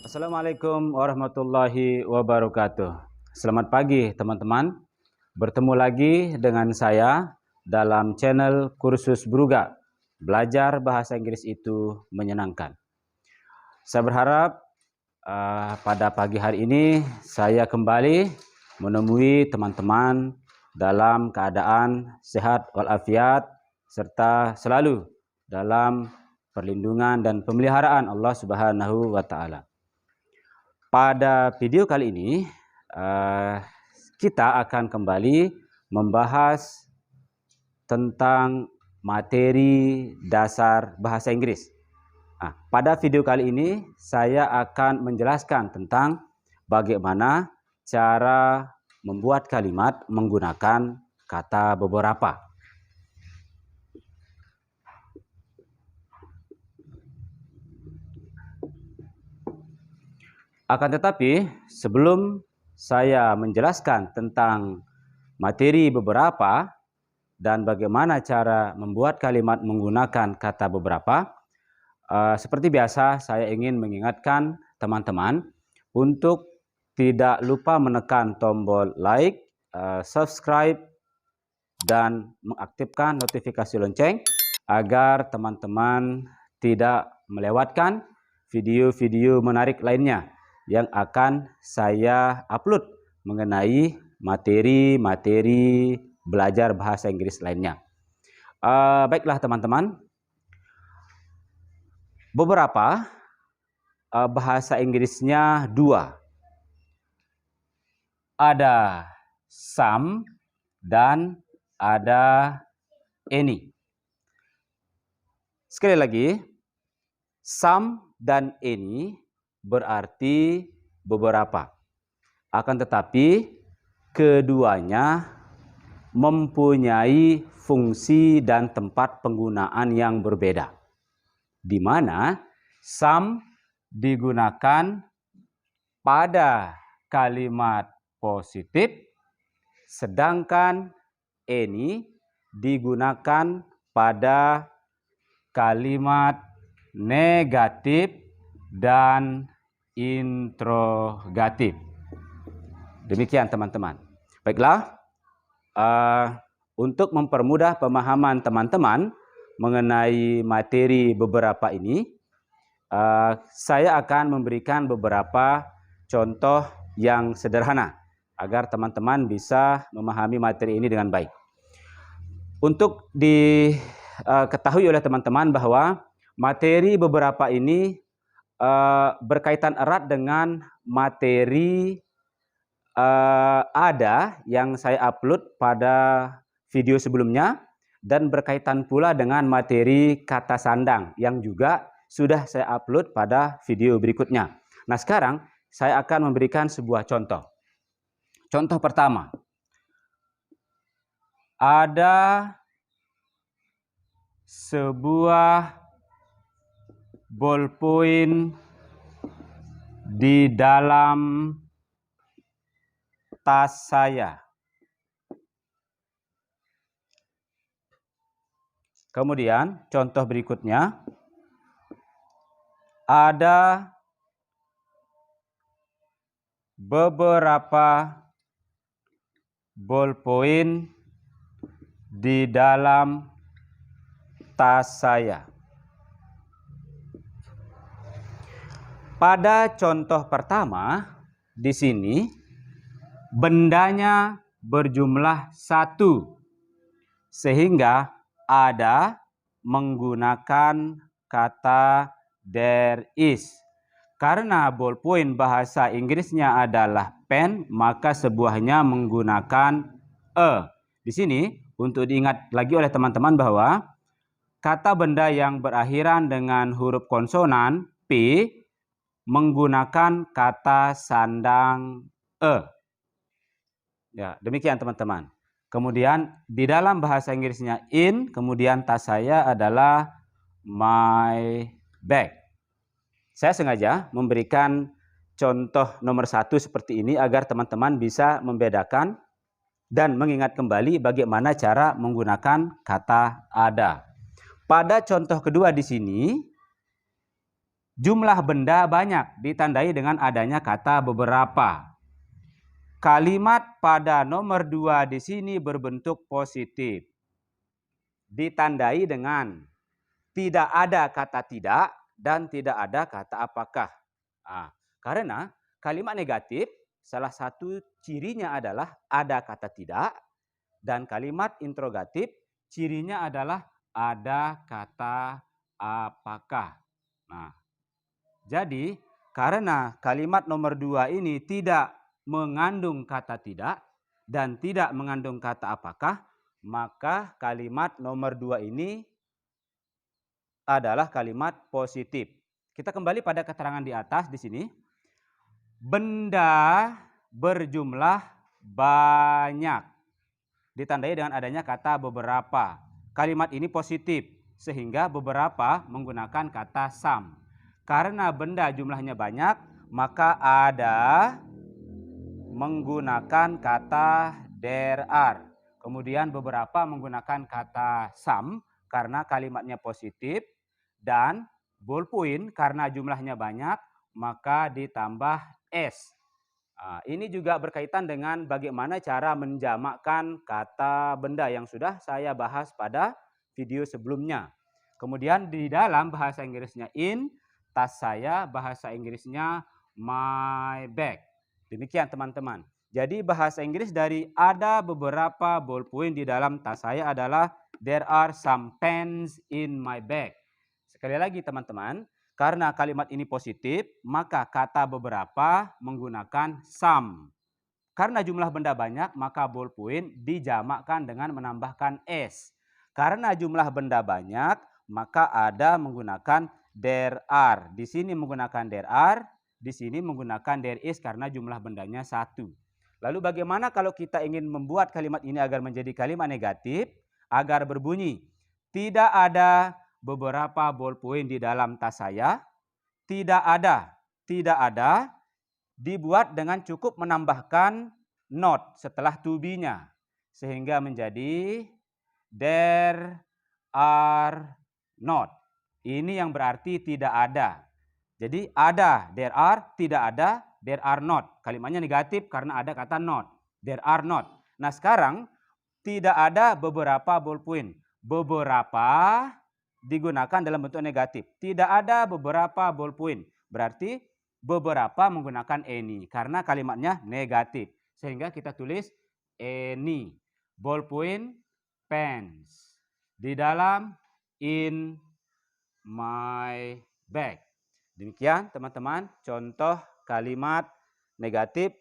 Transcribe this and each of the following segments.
Assalamualaikum warahmatullahi wabarakatuh. Selamat pagi teman-teman. Bertemu lagi dengan saya dalam channel Kursus Bruga. Belajar bahasa Inggris itu menyenangkan. Saya berharap pada pagi hari ini saya kembali menemui teman-teman dalam keadaan sehat walafiat serta selalu dalam perlindungan dan pemeliharaan Allah Subhanahu wa taala. Pada video kali ini, kita akan kembali membahas tentang materi dasar bahasa Inggris. Pada video kali ini, saya akan menjelaskan tentang bagaimana cara membuat kalimat menggunakan kata beberapa. Akan tetapi, sebelum saya menjelaskan tentang materi beberapa dan bagaimana cara membuat kalimat menggunakan kata beberapa, seperti biasa saya ingin mengingatkan teman-teman untuk tidak lupa menekan tombol like, subscribe, dan mengaktifkan notifikasi lonceng agar teman-teman tidak melewatkan video-video menarik lainnya yang akan saya upload mengenai materi-materi belajar bahasa Inggris lainnya. Baiklah teman-teman, beberapa bahasa Inggrisnya dua. Ada some dan ada any. Sekali lagi, some dan any berarti beberapa. Akan tetapi keduanya mempunyai fungsi dan tempat penggunaan yang berbeda. Di mana some digunakan pada kalimat positif, sedangkan any digunakan pada kalimat negatif dan interrogatif. Demikian teman-teman. Baiklah, untuk mempermudah pemahaman teman-teman mengenai materi beberapa ini, saya akan memberikan beberapa contoh yang sederhana agar teman-teman bisa memahami materi ini dengan baik. Untuk diketahui oleh teman-teman bahwa materi beberapa ini berkaitan erat dengan materi ada yang saya upload pada video sebelumnya dan berkaitan pula dengan materi kata sandang yang juga sudah saya upload pada video berikutnya. Nah, sekarang saya akan memberikan sebuah contoh. Contoh pertama, ada sebuah ballpoint di dalam tas saya. Kemudian contoh berikutnya, ada beberapa ballpoint di dalam tas saya. Pada contoh pertama, di sini bendanya berjumlah 1, sehingga ada menggunakan kata there is. Karena ballpoint bahasa Inggrisnya adalah pen, maka sebuahnya menggunakan a. Di sini untuk diingat lagi oleh teman-teman bahwa kata benda yang berakhiran dengan huruf konsonan P menggunakan kata sandang e. Ya, demikian teman-teman. Kemudian di dalam bahasa Inggrisnya in, kemudian tas saya adalah my bag. Saya sengaja memberikan contoh nomor 1 seperti ini agar teman-teman bisa membedakan dan mengingat kembali bagaimana cara menggunakan kata ada. Pada contoh kedua di sini, Jumlah benda banyak ditandai dengan adanya kata beberapa. Kalimat pada nomor 2 di sini berbentuk positif. Ditandai dengan tidak ada kata tidak dan tidak ada kata apakah. Karena kalimat negatif salah satu cirinya adalah ada kata tidak, dan kalimat interrogatif cirinya adalah ada kata apakah. Jadi karena kalimat nomor 2 ini tidak mengandung kata tidak dan tidak mengandung kata apakah, maka kalimat nomor 2 ini adalah kalimat positif. Kita kembali pada keterangan di atas di sini. Benda berjumlah banyak. Ditandai dengan adanya kata beberapa. Kalimat ini positif sehingga beberapa menggunakan kata some. Karena benda jumlahnya banyak, maka ada menggunakan kata there are. Kemudian beberapa menggunakan kata some karena kalimatnya positif, dan ballpoint karena jumlahnya banyak maka ditambah s. Ini juga berkaitan dengan bagaimana cara menjamakkan kata benda yang sudah saya bahas pada video sebelumnya. Kemudian di dalam bahasa Inggrisnya in, tas saya, bahasa Inggrisnya my bag. Demikian teman-teman. Jadi bahasa Inggris dari ada beberapa ballpoint di dalam tas saya adalah there are some pens in my bag. Sekali lagi teman-teman, karena kalimat ini positif, maka kata beberapa menggunakan some. Karena jumlah benda banyak, maka ballpoint dijamakkan dengan menambahkan s. Karena jumlah benda banyak, maka ada menggunakan there are. Di sini menggunakan there are, di sini menggunakan there is karena jumlah bendanya 1. Lalu bagaimana kalau kita ingin membuat kalimat ini agar menjadi kalimat negatif, agar berbunyi tidak ada beberapa ballpoint di dalam tas saya? Tidak ada, dibuat dengan cukup menambahkan not setelah to be-nya. Sehingga menjadi there are not. Ini yang berarti tidak ada. Jadi ada, there are, tidak ada, there are not. Kalimatnya negatif karena ada kata not. There are not. Nah sekarang tidak ada beberapa ballpoint. Beberapa digunakan dalam bentuk negatif. Tidak ada beberapa ballpoint. Berarti beberapa menggunakan any karena kalimatnya negatif. Sehingga kita tulis any ballpoint pens di dalam in my bag. Demikian teman-teman contoh kalimat negatif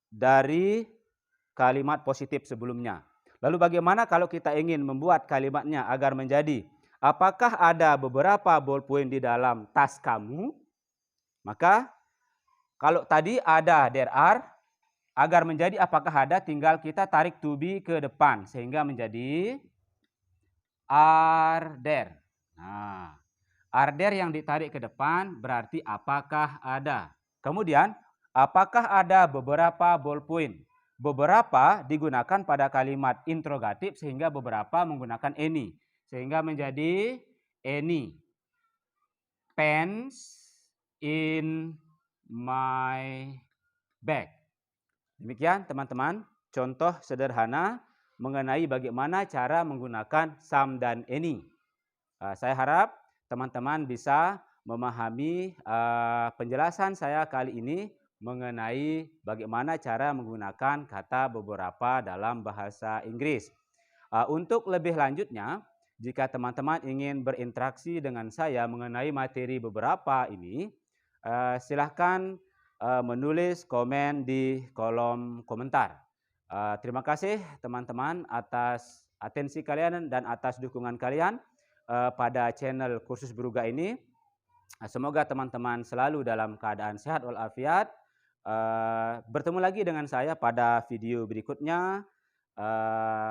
dari kalimat positif sebelumnya. Lalu bagaimana kalau kita ingin membuat kalimatnya agar menjadi apakah ada beberapa ballpoint di dalam tas kamu? Maka kalau tadi ada there are, agar menjadi apakah ada tinggal kita tarik to be ke depan sehingga menjadi are there. Nah, are there yang ditarik ke depan berarti apakah ada. Kemudian apakah ada beberapa ballpoint? Beberapa digunakan pada kalimat interrogatif sehingga beberapa menggunakan any. Sehingga menjadi any pens in my bag. Demikian teman-teman contoh sederhana mengenai bagaimana cara menggunakan some dan any. Saya harap teman-teman bisa memahami penjelasan saya kali ini mengenai bagaimana cara menggunakan kata beberapa dalam bahasa Inggris. Untuk lebih lanjutnya, jika teman-teman ingin berinteraksi dengan saya mengenai materi beberapa ini, silahkan menulis komen di kolom komentar. Terima kasih teman-teman atas atensi kalian dan atas dukungan kalian pada channel Kursus Beruga ini. Semoga teman-teman selalu dalam keadaan sehat walafiat. Bertemu lagi dengan saya pada video berikutnya.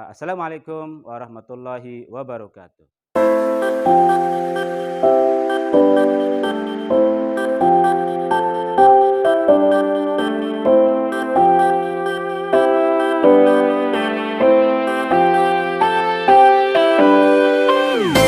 Assalamualaikum warahmatullahi wabarakatuh.